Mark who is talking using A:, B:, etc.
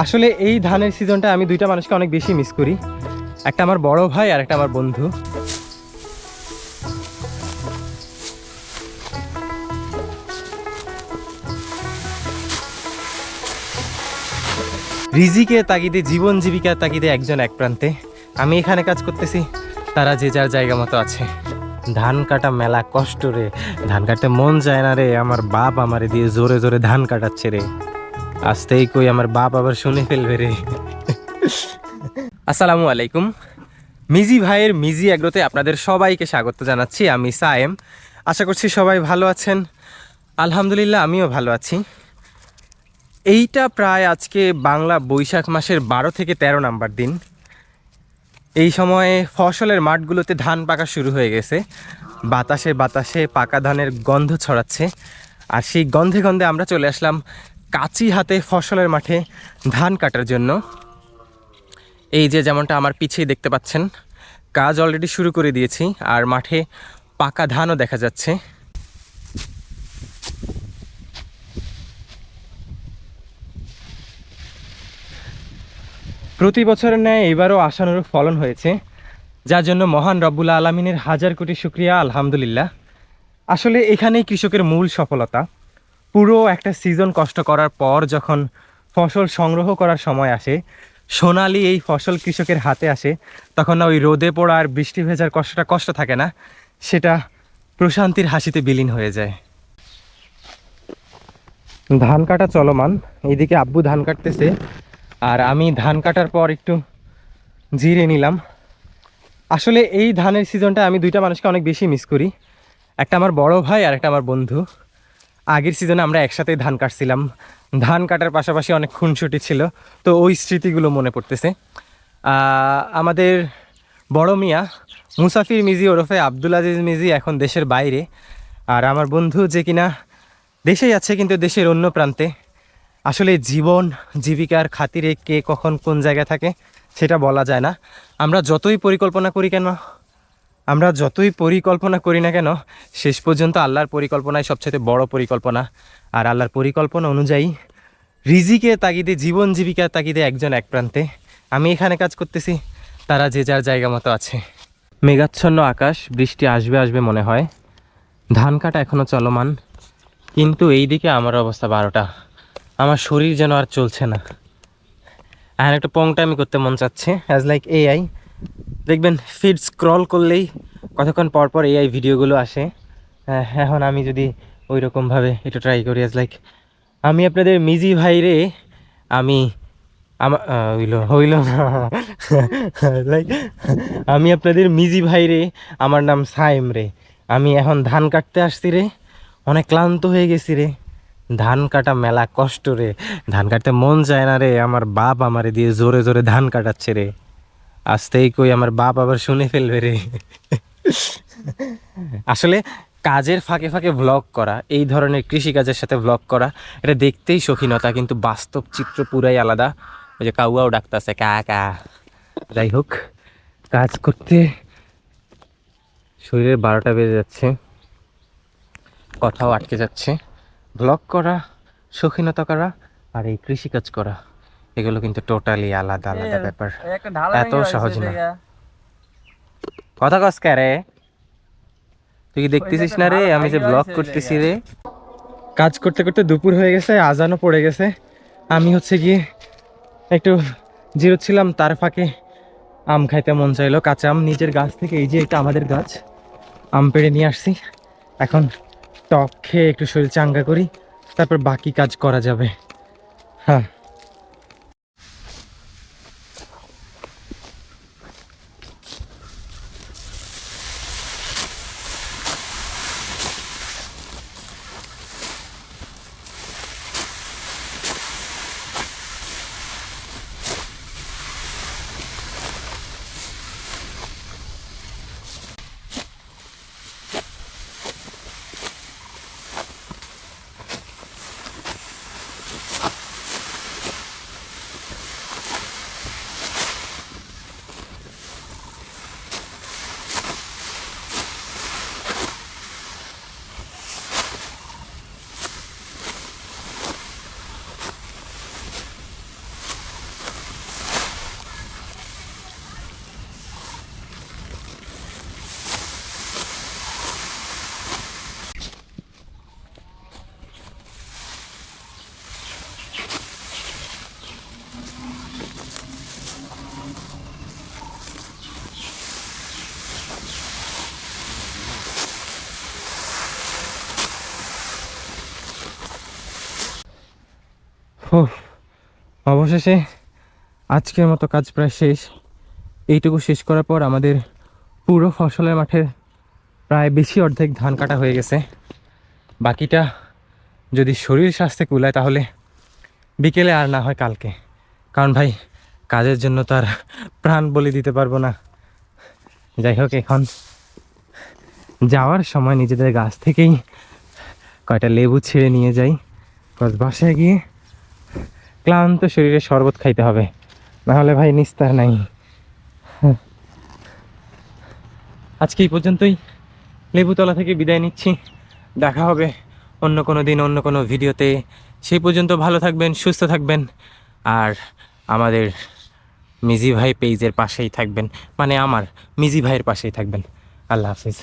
A: আসলে এই ধানের সিজনটা আমি দুইটা মানুষকে অনেক বেশি মিস করি। একটা আমার বড় ভাই আর একটা আমার বন্ধু। রিজিকের তাগিদে, জীবন জীবিকার তাগিদে একজন এক প্রান্তে, আমি এখানে কাজ করতেছি, তারা যে যার জায়গা মতো আছে। ধান কাটা মেলা কষ্ট রে, ধান কাটতে মন যায় না রে। আমার বাপ আমারে দিয়ে জোরে জোরে ধান কাটাচ্ছে রে। আসতেই কই আমার বাপ আবার শুনে ফেলবে রে। আসসালামু আলাইকুম। মিজি ভাইয়ের মিজি এগ্রোতে আপনাদের সবাইকে স্বাগত জানাচ্ছি। আমি সায়েম। আশা করছি সবাই ভালো আছেন। আলহামদুলিল্লাহ আমিও ভালো আছি। এইটা প্রায় আজকে বাংলা বৈশাখ মাসের 12 থেকে 13 নাম্বার দিন। এই সময়ে ফসলের মাঠগুলোতে ধান পাকা শুরু হয়ে গেছে। বাতাসে বাতাসে পাকা ধানের গন্ধ ছড়াচ্ছে। আর সেই গন্ধে গন্ধে আমরা চলে আসলাম কাঁচি হাতে ফসলের মাঠে ধান কাটার জন্য। এই যে যেমনটা আমার পিছেই দেখতে পাচ্ছেন, কাজ অলরেডি শুরু করে দিয়েছি আর মাঠে পাকা ধানও দেখা যাচ্ছে। প্রতি বছরের ন্যায় এবারও আশানুরূপ ফলন হয়েছে, যার জন্য মহান রব্বুল আলমিনের হাজার কোটি শুকরিয়া, আলহামদুলিল্লাহ। আসলে এখানেই কৃষকের মূল সফলতা। পুরো একটা সিজন কষ্ট করার পর যখন ফসল সংগ্রহ করার সময় আসে, সোনালি এই ফসল কৃষকের হাতে আসে, তখন না ওই রোদে পড়া আর বৃষ্টি ভেজার কষ্টটা কষ্ট থাকে না, সেটা প্রশান্তির হাসিতে বিলীন হয়ে যায়। ধান কাটা চলমান, এইদিকে আব্বু ধান কাটতেছে আর আমি ধান কাটার পর একটু জিরে নিলাম। আসলে এই ধানের সিজনটা আমি দুইটা মানুষকে অনেক বেশি মিস করি। একটা আমার বড় ভাই আর একটা আমার বন্ধু। আগের সিজনে আমরা একসাথেই ধান কাটছিলাম, ধান কাটার পাশাপাশি অনেক খুনসুটি ছিল, তো ওই স্মৃতিগুলো মনে পড়তেছে। আমাদের বড় মিয়া মুসাফির মিজি ওরফে আব্দুল আজিজ মিজি এখন দেশের বাইরে, আর আমার বন্ধু যে কিনা দেশেই আছে কিন্তু দেশের অন্য প্রান্তে। আসলে জীবন জীবিকার খাতিরে কে কখন কোন জায়গায় থাকে সেটা বলা যায় না। আমরা যতই পরিকল্পনা করি না কেন, শেষ পর্যন্ত আল্লাহর পরিকল্পনাই সবচেয়ে বড় পরিকল্পনা। আর আল্লাহর পরিকল্পনা অনুযায়ী রিজিকের তাগিদে, জীবন জীবিকার তাগিদে একজন এক প্রান্তে, আমি এখানে কাজ করতেছি, তারা যে যার জায়গা মতো আছে। মেঘাচ্ছন্ন আকাশ, বৃষ্টি আসবে আসবে মনে হয়। ধান কাটা এখনও চলমান, কিন্তু এই দিকে আমার অবস্থা 12টা। আমার শরীর যেন আর চলছে না। আর একটা পংটামি করতে মন চাচ্ছে, অ্যাজ লাইক এআই। দেখবেন ফিড স্ক্রল করলেই কতক্ষণ পর পর এআই ভিডিওগুলো আসে। এখন আমি যদি ওই রকমভাবে একটু ট্রাই করি, অ্যাজ লাইক আমি আপনাদের মিজি ভাইরে, আমি আমার হইল লাইক আমি আপনাদের মিজি ভাইরে, আমার নাম সায়েম রে, আমি এখন ধান কাটতে আসছি রে, অনেক ক্লান্ত হয়ে গেছি রে। ধান কাটা মেলা কষ্ট রে, ধান কাটতে মন যায় না রে। আমার বাপ আমারে দিয়ে জোরে জোরে ধান কাটাচ্ছে রে। আসতেই কই আমার বাপ আবার শুনে ফেলবে রে। আসলে কাজের ফাঁকে ফাঁকে ভ্লগ করা, এই ধরনের কৃষিকাজের সাথে ভ্লগ করা, এটা দেখতেই শৌখিনতা, কিন্তু বাস্তব চিত্র পুরাই আলাদা। ওই যে কাউয়াও ডাকতেছে কা কা। যাই হোক, কাজ করতে শরীরের 12টা বেজে যাচ্ছে, কথাও আটকে যাচ্ছে। ভ্লগ করা, শৌখিনতা করা আর এই কৃষিকাজ করা, এগুলো কিন্তু টোটালি আলাদা আলাদা ব্যাপার, এত সহজ না। কথা কস কে রে? তুই কি দেখতেছিস না রে আমি যে ব্লগ করতেছি রে? কাজ করতে করতে দুপুর হয়ে গেছে, আজানও পড়ে গেছে। আমি হচ্ছে গিয়ে একটু জিরোচ্ছিলাম, তার ফাঁকে আম খাইতে মন চাইলো, কাঁচা আম নিজের গাছ থেকে। এই যে এটা আমাদের গাছ, আম পেড়ে নিয়ে আসছি। এখন টক খেয়ে একটু শরীর চাঙ্গা করি, তারপর বাকি কাজ করা যাবে। হ্যাঁ, উফ, অবশেষে আজকের মতো কাজ প্রায় শেষ। এইটুকু শেষ করার পর আমাদের পুরো ফসলের মাঠের প্রায় বেশি অর্ধেক ধান কাটা হয়ে গেছে। বাকিটা যদি শরীর স্বাস্থ্যে কুলায় তাহলে বিকেলে, আর না হয় কালকে। কারণ ভাই কাজের জন্য তো আর প্রাণ বলি দিতে পারবো না। যাই হোক, এখন যাওয়ার সময় নিজেদের গাছ থেকেই কয়টা লেবু ছিঁড়ে নিয়ে যাই, কজ বাসায় গিয়ে ক্লান্ত শরীরে শরবত খাইতে হবে, নাহলে ভাই নিস্তার নাই। আজকে এই পর্যন্তই, লেবুতলা থেকে বিদায় নিচ্ছি। দেখা হবে অন্য কোনো দিন, অন্য কোনো ভিডিওতে। সেই পর্যন্ত ভালো থাকবেন, সুস্থ থাকবেন, আর আমাদের মিজি ভাই পেজের পাশেই থাকবেন, মানে আমার মিজি ভাইয়ের পাশেই থাকবেন। আল্লাহ হাফিজ।